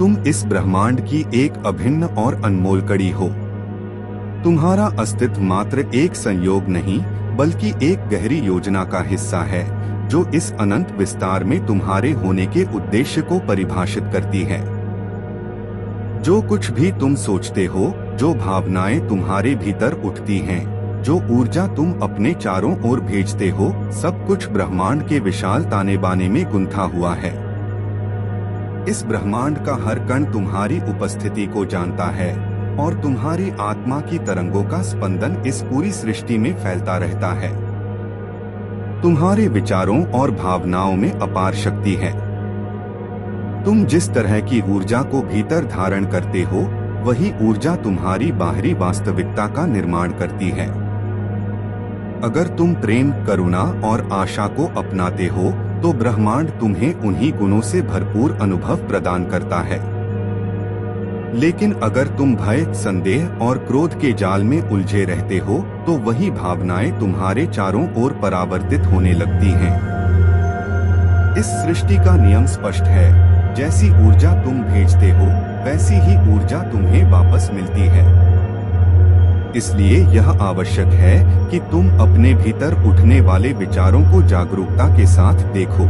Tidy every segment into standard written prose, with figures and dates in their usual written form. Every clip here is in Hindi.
तुम इस ब्रह्मांड की एक अभिन्न और अनमोल कड़ी हो। तुम्हारा अस्तित्व मात्र एक संयोग नहीं बल्कि एक गहरी योजना का हिस्सा है जो इस अनंत विस्तार में तुम्हारे होने के उद्देश्य को परिभाषित करती है। जो कुछ भी तुम सोचते हो, जो भावनाएं तुम्हारे भीतर उठती हैं, जो ऊर्जा तुम अपने चारों ओर भेजते हो, सब कुछ ब्रह्मांड के विशाल ताने बाने में गुंथा हुआ है। इस ब्रह्मांड का हर कण तुम्हारी उपस्थिति को जानता है और तुम्हारी आत्मा की तरंगों का स्पंदन इस पूरी सृष्टि में फैलता रहता है। तुम्हारे विचारों और भावनाओं में अपार शक्ति है। तुम जिस तरह की ऊर्जा को भीतर धारण करते हो, वही ऊर्जा तुम्हारी बाहरी वास्तविकता का निर्माण करती है। अगर तुम प्रेम, करुणा और आशा को अपनाते हो, तो ब्रह्मांड तुम्हें उन्हीं गुणों से भरपूर अनुभव प्रदान करता है। लेकिन अगर तुम भय, संदेह और क्रोध के जाल में उलझे रहते हो, तो वही भावनाएं तुम्हारे चारों ओर परावर्तित होने लगती हैं। इस सृष्टि का नियम स्पष्ट है, जैसी ऊर्जा तुम भेजते हो, वैसी ही ऊर्जा तुम्हें वापस मिलती है। इसलिए यह आवश्यक है कि तुम अपने भीतर उठने वाले विचारों को जागरूकता के साथ देखो।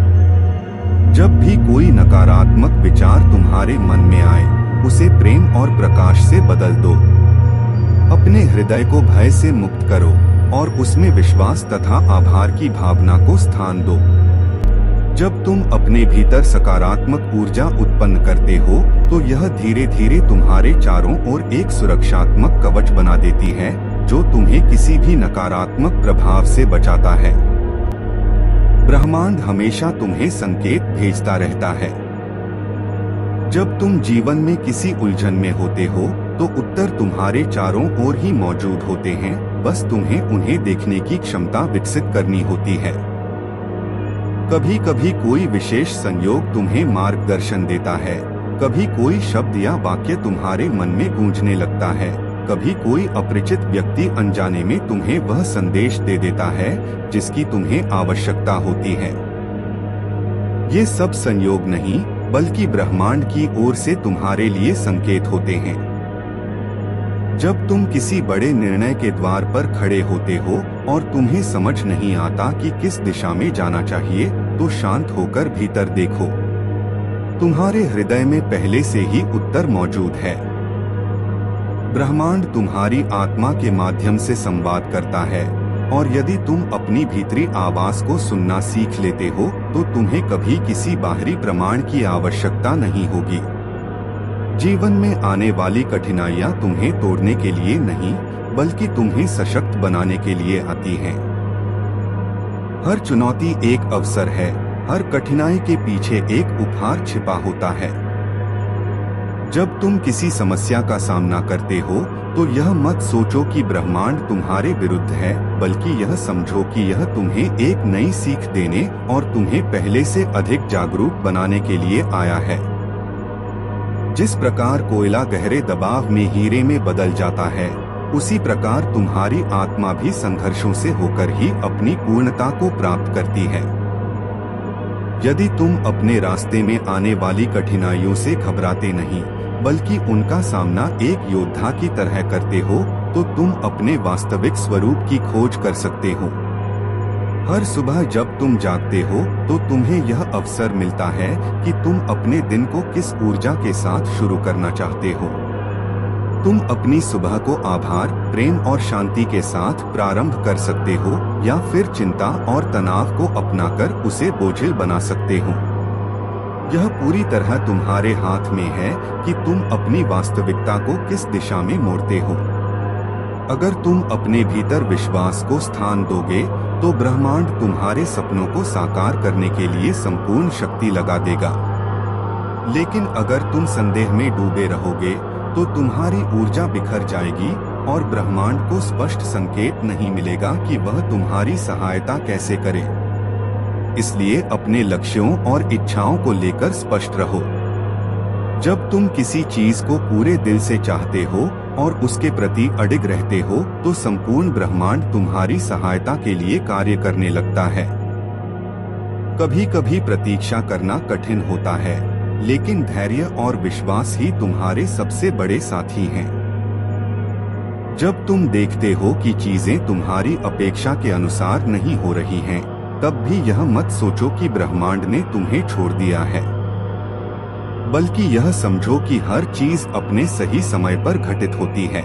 जब भी कोई नकारात्मक विचार तुम्हारे मन में आए, उसे प्रेम और प्रकाश से बदल दो। अपने हृदय को भय से मुक्त करो और उसमें विश्वास तथा आभार की भावना को स्थान दो। जब तुम अपने भीतर सकारात्मक ऊर्जा उत्पन्न करते हो, तो यह धीरे धीरे तुम्हारे चारों ओर एक सुरक्षात्मक कवच बना देती है, जो तुम्हें किसी भी नकारात्मक प्रभाव से बचाता है। ब्रह्मांड हमेशा तुम्हें संकेत भेजता रहता है। जब तुम जीवन में किसी उलझन में होते हो, तो उत्तर तुम्हारे चारों ओर ही मौजूद होते हैं, बस तुम्हें उन्हें देखने की क्षमता विकसित करनी होती है। कभी कभी कोई विशेष संयोग तुम्हें मार्गदर्शन देता है, कभी कोई शब्द या वाक्य तुम्हारे मन में गूंजने लगता है, कभी कोई अपरिचित व्यक्ति अनजाने में तुम्हें वह संदेश दे देता है जिसकी तुम्हें आवश्यकता होती है। ये सब संयोग नहीं, बल्कि ब्रह्मांड की ओर से तुम्हारे लिए संकेत होते हैं। जब तुम किसी बड़े निर्णय के द्वार पर खड़े होते हो और तुम्हें समझ नहीं आता कि किस दिशा में जाना चाहिए, तो शांत होकर भीतर देखो। तुम्हारे हृदय में पहले से ही उत्तर मौजूद है। ब्रह्मांड तुम्हारी आत्मा के माध्यम से संवाद करता है, और यदि तुम अपनी भीतरी आवाज को सुनना सीख लेते हो, तो तुम्हें कभी किसी बाहरी प्रमाण की आवश्यकता नहीं होगी। जीवन में आने वाली कठिनाइयां तुम्हें तोड़ने के लिए नहीं, बल्कि तुम्हें सशक्त बनाने के लिए आती हैं। हर चुनौती एक अवसर है, हर कठिनाई के पीछे एक उपहार छिपा होता है। जब तुम किसी समस्या का सामना करते हो, तो यह मत सोचो कि ब्रह्मांड तुम्हारे विरुद्ध है, बल्कि यह समझो कि यह तुम्हें एक नई सीख देने और तुम्हें पहले से अधिक जागरूक बनाने के लिए आया है। जिस प्रकार कोयला गहरे दबाव में हीरे में बदल जाता है, उसी प्रकार तुम्हारी आत्मा भी संघर्षों से होकर ही अपनी पूर्णता को प्राप्त करती है। यदि तुम अपने रास्ते में आने वाली कठिनाइयों से घबराते नहीं, बल्कि उनका सामना एक योद्धा की तरह करते हो, तो तुम अपने वास्तविक स्वरूप की खोज कर सकते हो। हर सुबह जब तुम जागते हो, तो तुम्हें यह अवसर मिलता है कि तुम अपने दिन को किस ऊर्जा के साथ शुरू करना चाहते हो। तुम अपनी सुबह को आभार, प्रेम और शांति के साथ प्रारंभ कर सकते हो, या फिर चिंता और तनाव को अपनाकर उसे बोझिल बना सकते हो। यह पूरी तरह तुम्हारे हाथ में है कि तुम अपनी वास्तविकता को किस दिशा में मोड़ते हो। अगर तुम अपने भीतर विश्वास को स्थान दोगे, तो ब्रह्मांड तुम्हारे सपनों को साकार करने के लिए संपूर्ण शक्ति लगा देगा। लेकिन अगर तुम संदेह में डूबे रहोगे, तो तुम्हारी ऊर्जा बिखर जाएगी और ब्रह्मांड को स्पष्ट संकेत नहीं मिलेगा कि वह तुम्हारी सहायता कैसे करे। इसलिए अपने लक्ष्यों और इच्छाओं को लेकर स्पष्ट रहो। जब तुम किसी चीज को पूरे दिल से चाहते हो और उसके प्रति अडिग रहते हो, तो संपूर्ण ब्रह्मांड तुम्हारी सहायता के लिए कार्य करने लगता है। कभी कभी प्रतीक्षा करना कठिन होता है, लेकिन धैर्य और विश्वास ही तुम्हारे सबसे बड़े साथी हैं। जब तुम देखते हो कि चीजें तुम्हारी अपेक्षा के अनुसार नहीं हो रही हैं, तब भी यह मत सोचो कि ब्रह्मांड ने तुम्हें छोड़ दिया है, बल्कि यह समझो कि हर चीज अपने सही समय पर घटित होती है।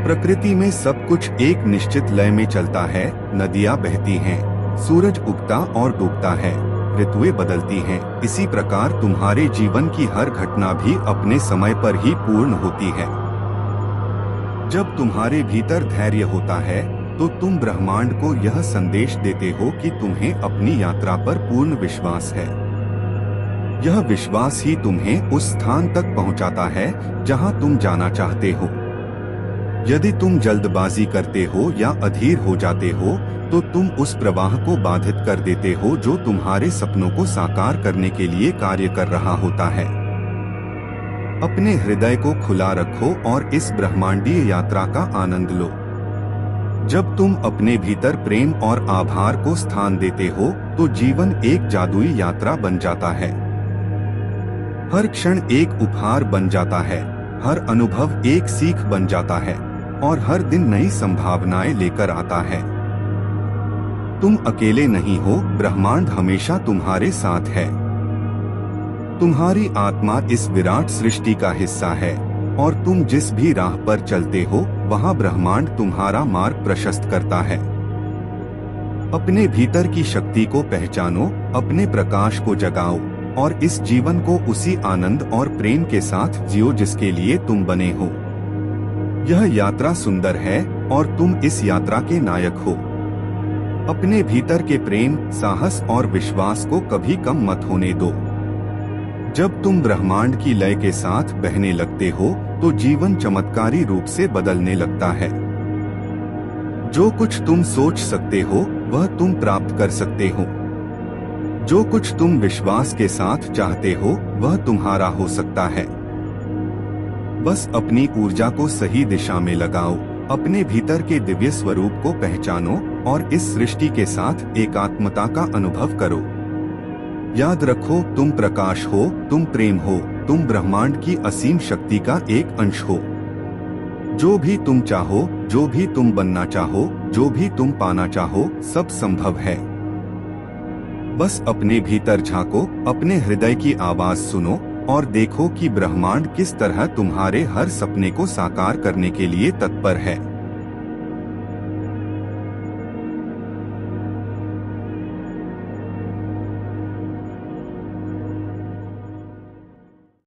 प्रकृति में सब कुछ एक निश्चित लय में चलता है। नदियां बहती हैं, सूरज उगता और डूबता है, ऋतुएं बदलती हैं। इसी प्रकार तुम्हारे जीवन की हर घटना भी अपने समय पर ही पूर्ण होती है। जब तुम्हारे भीतर धैर्य होता है तो तुम ब्रह्मांड को यह संदेश देते हो कि तुम्हें अपनी यात्रा पर पूर्ण विश्वास है। यह विश्वास ही तुम्हें उस स्थान तक पहुंचाता है जहां तुम जाना चाहते हो। यदि तुम जल्दबाजी करते हो या अधीर हो जाते हो तो तुम उस प्रवाह को बाधित कर देते हो जो तुम्हारे सपनों को साकार करने के लिए कार्य कर रहा होता है। अपने हृदय को खुला रखो और इस ब्रह्मांडीय यात्रा का आनंद लो। जब तुम अपने भीतर प्रेम और आभार को स्थान देते हो तो जीवन एक जादुई यात्रा बन जाता है। हर क्षण एक उपहार बन जाता है, हर अनुभव एक सीख बन जाता है और हर दिन नई संभावनाएं लेकर आता है। तुम अकेले नहीं हो, ब्रह्मांड हमेशा तुम्हारे साथ है। तुम्हारी आत्मा इस विराट सृष्टि का हिस्सा है और तुम जिस भी राह पर चलते हो वहां ब्रह्मांड तुम्हारा मार्ग प्रशस्त करता है। अपने भीतर की शक्ति को पहचानो, अपने प्रकाश को जगाओ और इस जीवन को उसी आनंद और प्रेम के साथ जियो जिसके लिए तुम बने हो। यह यात्रा सुंदर है और तुम इस यात्रा के नायक हो। अपने भीतर के प्रेम, साहस और विश्वास को कभी कम मत होने दो। जब तुम ब्रह्मांड की लय के साथ बहने लगते हो तो जीवन चमत्कारी रूप से बदलने लगता है। जो कुछ तुम सोच सकते हो वह तुम प्राप्त कर सकते हो। जो कुछ तुम विश्वास के साथ चाहते हो वह तुम्हारा हो सकता है। बस अपनी ऊर्जा को सही दिशा में लगाओ, अपने भीतर के दिव्य स्वरूप को पहचानो और इस सृष्टि के साथ एकात्मता का अनुभव करो। याद रखो, तुम प्रकाश हो, तुम प्रेम हो, तुम ब्रह्मांड की असीम शक्ति का एक अंश हो। जो भी तुम चाहो, जो भी तुम बनना चाहो, जो भी तुम पाना चाहो, सब संभव है। बस अपने भीतर झांको, अपने हृदय की आवाज सुनो और देखो कि ब्रह्मांड किस तरह तुम्हारे हर सपने को साकार करने के लिए तत्पर है।